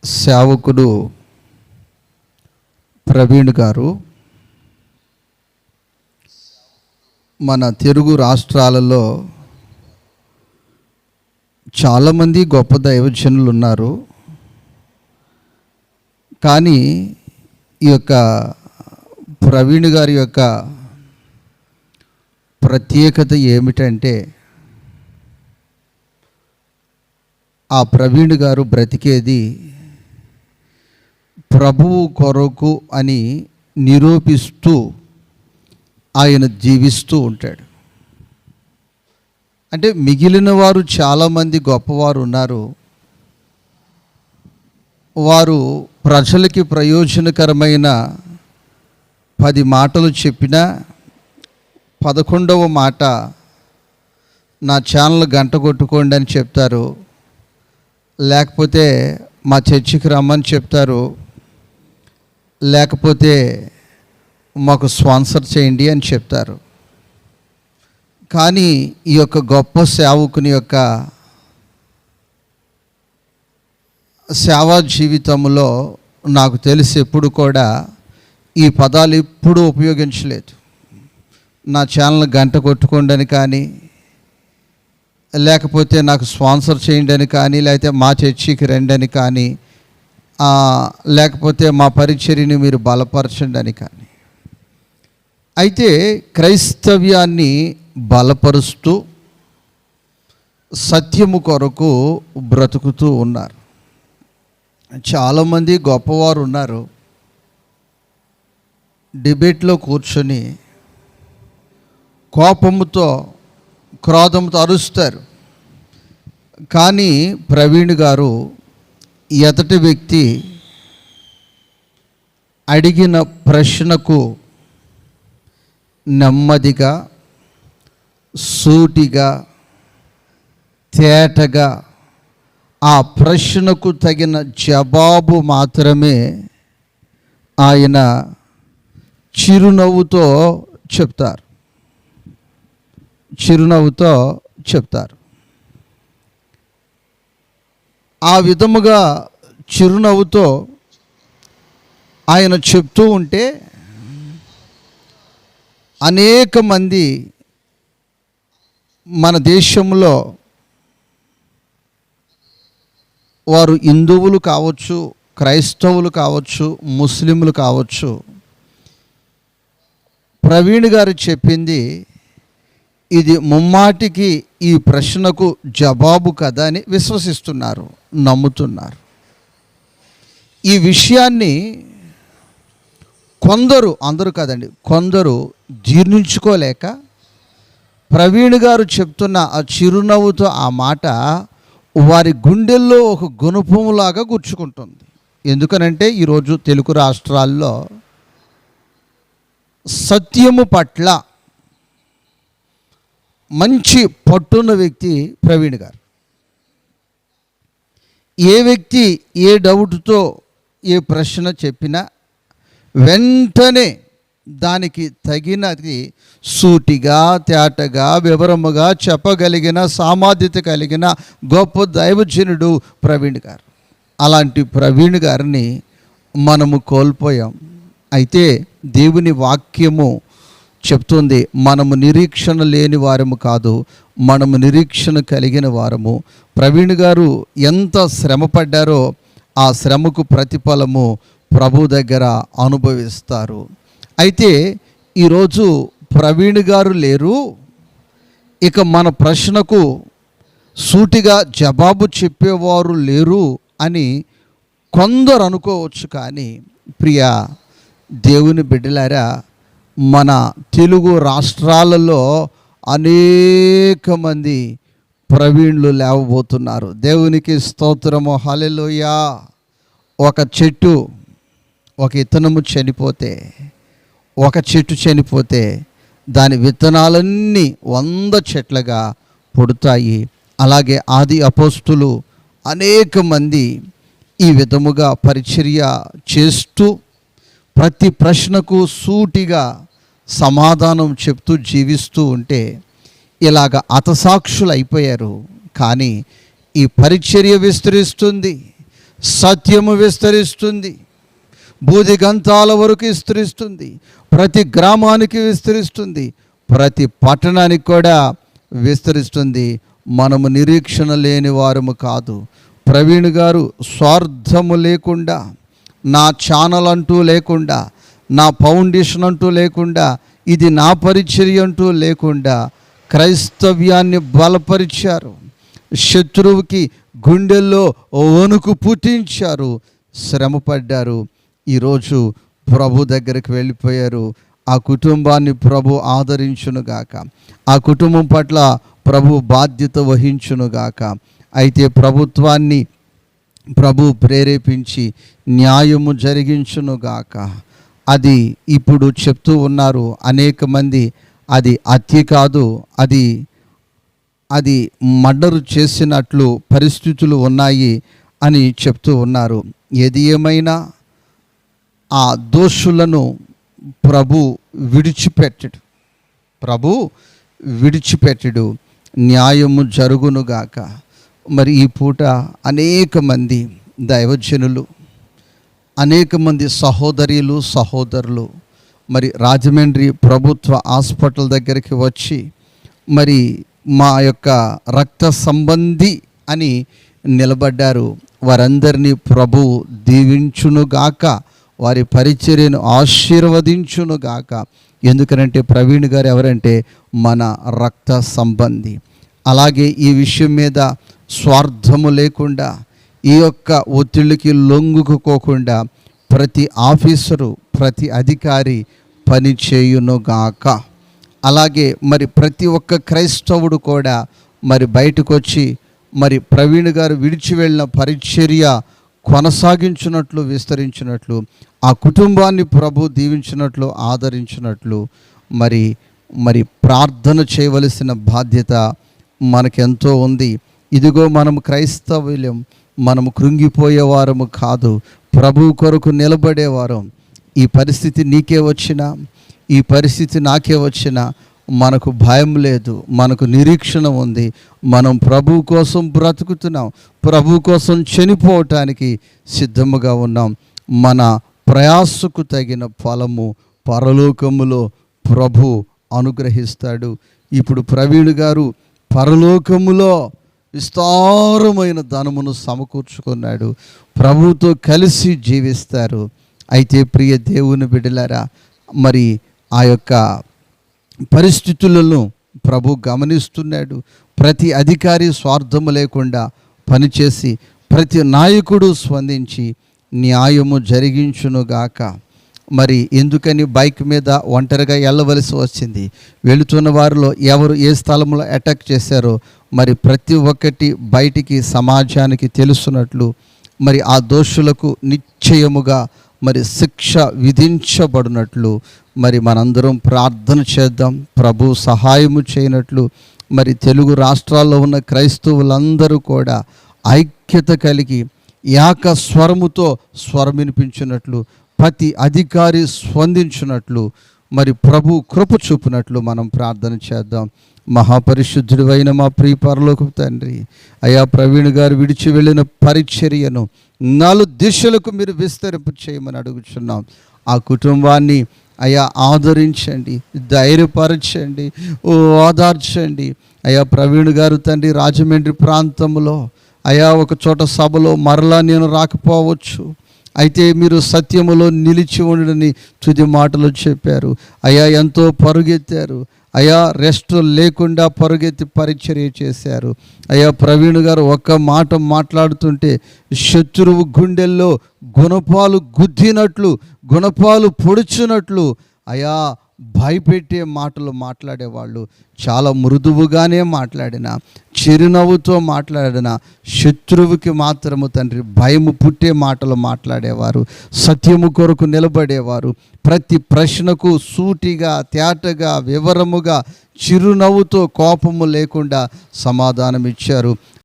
సేవకుడు ప్రవీణ్ గారు మన తెలుగు రాష్ట్రాలలో చాలామంది గొప్ప దైవజనులు ఉన్నారు. కానీ ఈ యొక్క ప్రవీణ్ గారి యొక్క ప్రత్యేకత ఏమిటంటే, ఆ ప్రవీణ్ గారు బ్రతికేది ప్రభువు కొరకు అని నిరూపిస్తూ ఆయన జీవిస్తూ ఉంటాడు. అంటే మిగిలిన వారు చాలామంది గొప్పవారు ఉన్నారు. వారు ప్రజలకి ప్రయోజనకరమైన 10 మాటలు చెప్పినా 11వ మాట నా ఛానల్ గంట కొట్టుకోండి అని చెప్తారు, లేకపోతే మా చర్చికి రమ్మని చెప్తారు, లేకపోతే మాకు స్పాన్సర్ చేయండి అని చెప్తారు. కానీ ఈ యొక్క గొప్ప సేవకుని యొక్క సేవా జీవితంలో నాకు తెలిసి ఎప్పుడు కూడా ఈ పదాలు ఎప్పుడూ ఉపయోగించలేదు. నా ఛానల్ గంట కొట్టుకోండి అని కానీ, లేకపోతే నాకు స్పాన్సర్ చేయండి అని కానీ, లేకపోతే మా చర్చికి రండి అని కానీ, లేకపోతే మా పరిచర్యని మీరు బలపరచండి అని కానీ. అయితే క్రైస్తవ్యాన్ని బలపరుస్తూ సత్యము కొరకు బ్రతుకుతూ ఉన్నారు. చాలామంది గొప్పవారు ఉన్నారు. డిబేట్లో కూర్చొని కోపముతో క్రోధంతో అరుస్తారు. కానీ ప్రవీణ్ గారు ఎదుటి వ్యక్తి అడిగిన ప్రశ్నకు నెమ్మదిగా, సూటిగా, తేటగా ఆ ప్రశ్నకు తగిన జవాబు మాత్రమే ఆయన చిరునవ్వుతో చెప్తారు. ఆ విధముగా చిరునవ్వుతో ఆయన చెప్తూ ఉంటే అనేక మంది మన దేశంలో వారు హిందువులు కావచ్చు, క్రైస్తవులు కావచ్చు, ముస్లింలు కావచ్చు, ప్రవీణ్ గారు చెప్పింది ఇది ముమ్మాటికి ఈ ప్రశ్నకు జవాబు కదా అని విశ్వసిస్తున్నారు, నమ్ముతున్నారు. ఈ విషయాన్ని కొందరు, అందరూ కాదండి, కొందరు జీర్ణించుకోలేక ప్రవీణ్ గారు చెప్తున్న ఆ చిరునవ్వుతో ఆ మాట వారి గుండెల్లో ఒక గుణపంలాగా గుచ్చుకుంటుంది. ఎందుకనంటే ఈరోజు తెలుగు రాష్ట్రాల్లో సత్యము పట్ల మంచి పట్టున్న వ్యక్తి ప్రవీణ్ గారు. ఏ వ్యక్తి ఏ డౌట్తో ఏ ప్రశ్న చెప్పినా వెంటనే దానికి తగినది సూటిగా, తేటగా, వివరముగా చెప్పగలిగిన సామర్థ్యత కలిగిన గొప్ప దైవజనుడు ప్రవీణ్ గారు. అలాంటి ప్రవీణ్ గారిని మనము కోల్పోయాం. అయితే దేవుని వాక్యము చెప్తుంది, మనము నిరీక్షణ లేని వారము కాదు, మనము నిరీక్షణ కలిగిన వారము. ప్రవీణ్ గారు ఎంత శ్రమ పడ్డారో ఆ శ్రమకు ప్రతిఫలము ప్రభు దగ్గర అనుభవిస్తారు. అయితే ఈరోజు ప్రవీణ్ గారు లేరు, ఇక మన ప్రశ్నకు సూటిగా జవాబు చెప్పేవారు లేరు అని కొందరు అనుకోవచ్చు. కానీ ప్రియ దేవుని బిడ్డలారా, మన తెలుగు రాష్ట్రాలలో అనేక మంది ప్రవీణులు లేవబోతున్నారు. దేవునికి స్తోత్రము, హల్లెలూయా. ఒక చెట్టు, ఒక విత్తనము చనిపోతే, ఒక చెట్టు చనిపోతే దాని విత్తనాలన్నీ 100 చెట్లుగా పుడతాయి. అలాగే ఆది అపోస్తులు అనేక మంది ఈ విధముగా పరిచర్య చేస్తూ ప్రతి ప్రశ్నకు సూటిగా సమాధానం చెప్తూ జీవిస్తూ ఉంటే ఇలాగ హతసాక్షులు అయిపోయారు. కానీ ఈ పరిచర్య విస్తరిస్తుంది, సత్యము విస్తరిస్తుంది, భూదిగంతాల వరకు విస్తరిస్తుంది, ప్రతి గ్రామానికి విస్తరిస్తుంది, ప్రతి పట్టణానికి కూడా విస్తరిస్తుంది. మనము నిరీక్షణ లేని వారము కాదు. ప్రవీణ్ గారు స్వార్థము లేకుండా, నా ఛానల్ అంటూ లేకుండా, నా ఫౌండేషన్ అంటూ లేకుండా, ఇది నా పరిచర్య అంటూ లేకుండా క్రైస్తవ్యాన్ని బలపరిచారు. శత్రువుకి గుండెల్లో వణుకు పుట్టించారు, శ్రమపడ్డారు. ఈరోజు ప్రభు దగ్గరికి వెళ్ళిపోయారు. ఆ కుటుంబాన్ని ప్రభు ఆదరించునుగాక, ఆ కుటుంబం పట్ల ప్రభు బాధ్యత వహించునుగాక. అయితే ప్రభుత్వాన్ని ప్రభు ప్రేరేపించి న్యాయము జరిగించునుగాక. అది ఇప్పుడు చెప్తూ ఉన్నారు అనేక మంది. అది హత్య కాదు, అది మర్డర్ చేసినట్లు పరిస్థితులు ఉన్నాయి అని చెప్తూ ఉన్నారు. ఏది ఏమైనా ఆ దోషులను ప్రభు విడిచిపెట్టడు, న్యాయము జరుగునుగాక. మరి ఈ పూట అనేక మంది దైవజనులు, అనేక మంది సహోదరులు మరి రాజమండ్రి ప్రభుత్వ హాస్పిటల్ దగ్గరికి వచ్చి మరి మా యొక్క రక్త సంబంధి అని నిలబడ్డారు. వారందరినీ ప్రభు దీవించునుగాక, వారి పరిచర్యను ఆశీర్వదించునుగాక. ఎందుకనంటే ప్రవీణ్ గారు ఎవరంటే మన రక్త సంబంధి. అలాగే ఈ విషయం మీద స్వార్థము లేకుండా, ఈ యొక్క ఒత్తిళ్ళకి లొంగుకోకుండా ప్రతి ఆఫీసరు, ప్రతి అధికారి పని చేయునుగాక. అలాగే మరి ప్రతి ఒక్క క్రైస్తవుడు కూడా మరి బయటకు వచ్చి మరి ప్రవీణ్ గారు విడిచి వెళ్ళిన పరిచర్య కొనసాగించినట్లు, విస్తరించినట్లు, ఆ కుటుంబాన్ని ప్రభు దీవించినట్లు, ఆదరించినట్లు మరి ప్రార్థన చేయవలసిన బాధ్యత మనకెంతో ఉంది. ఇదిగో మనం క్రైస్తవులం, మనము కృంగిపోయేవారము కాదు, ప్రభు కొరకు నిలబడేవారం. ఈ పరిస్థితి నీకే వచ్చినా, ఈ పరిస్థితి నాకే వచ్చినా మనకు భయం లేదు, మనకు నిరీక్షణ ఉంది. మనం ప్రభు కోసం బ్రతుకుతున్నాం, ప్రభు కోసం చనిపోవటానికి సిద్ధముగా ఉన్నాం. మన ప్రయాసకు తగిన ఫలము పరలోకములో ప్రభు అనుగ్రహిస్తాడు. ఇప్పుడు ప్రవీణ్ గారు పరలోకములో విస్తారమైన ధనమును సమకూర్చుకున్నాడు, ప్రభుతో కలిసి జీవిస్తారు. అయితే ప్రియ దేవుని బిడ్డలారా, మరి ఆ యొక్క పరిస్థితులను ప్రభు గమనిస్తున్నాడు. ప్రతి అధికారి స్వార్థము లేకుండా పనిచేసి, ప్రతి నాయకుడు స్పందించి న్యాయము జరిగించునుగాక. మరి ఎందుకని బైక్ మీద ఒంటరిగా వెళ్ళవలసి వచ్చింది? వెళుతున్న వారిలో ఎవరు ఏ స్థలంలో అటాక్ చేశారో మరి ప్రతి ఒక్కటి బయటికి సమాజానికి తెలుసున్నట్లు మరి ఆ దోషులకు నిశ్చయముగా మరి శిక్ష విధించబడినట్లు మరి మనందరం ప్రార్థన చేద్దాం. ప్రభు సహాయము చేయనట్లు మరి తెలుగు రాష్ట్రాల్లో ఉన్న క్రైస్తవులందరూ కూడా ఐక్యత కలిగి ఏక స్వరముతో స్వరం వినిపించినట్లు, ప్రతి అధికారి స్పందించినట్లు మరి ప్రభు కృప చూపినట్లు మనం ప్రార్థన చేద్దాం. మహాపరిశుద్ధుడైన మా ప్రియ పరలోకపు తండ్రి, అయా ప్రవీణ్ గారు విడిచి వెళ్ళిన పరిచర్యను 4 దిశలకు మీరు విస్తరింపు చేయమని అడుగుచున్నాం. ఆ కుటుంబాన్ని అయా ఆదరించండి, ధైర్యపరచండి, ఓదార్చండి. అయా ప్రవీణ్ గారు తండ్రి రాజమండ్రి ప్రాంతంలో అయా ఒక చోట సభలో మరలా నేను రాకపోవచ్చు, అయితే మీరు సత్యములో నిలిచి ఉండని తుది మాటలు చెప్పారు. అయా ఎంతో పరుగెత్తారు, అయా రెస్ట్ లేకుండా పరుగెత్తి పరిచర్య చేశారు. అయా ప్రవీణ్ గారు ఒక్క మాట మాట్లాడుతుంటే శత్రువు గుండెల్లో గుణపాలు గుద్దినట్లు, గుణపాలు పొడుచున్నట్లు అయా భయపెట్టే మాటలు మాట్లాడేవాళ్ళు. చాలా మృదువుగానే మాట్లాడిన, చిరునవ్వుతో మాట్లాడిన, శత్రువుకి మాత్రము తండ్రి భయము పుట్టే మాటలు మాట్లాడేవారు. సత్యము కొరకు నిలబడేవారు. ప్రతి ప్రశ్నకు సూటిగా, తేటగా, వివరముగా, చిరునవ్వుతో, కోపము లేకుండా సమాధానం ఇచ్చారు.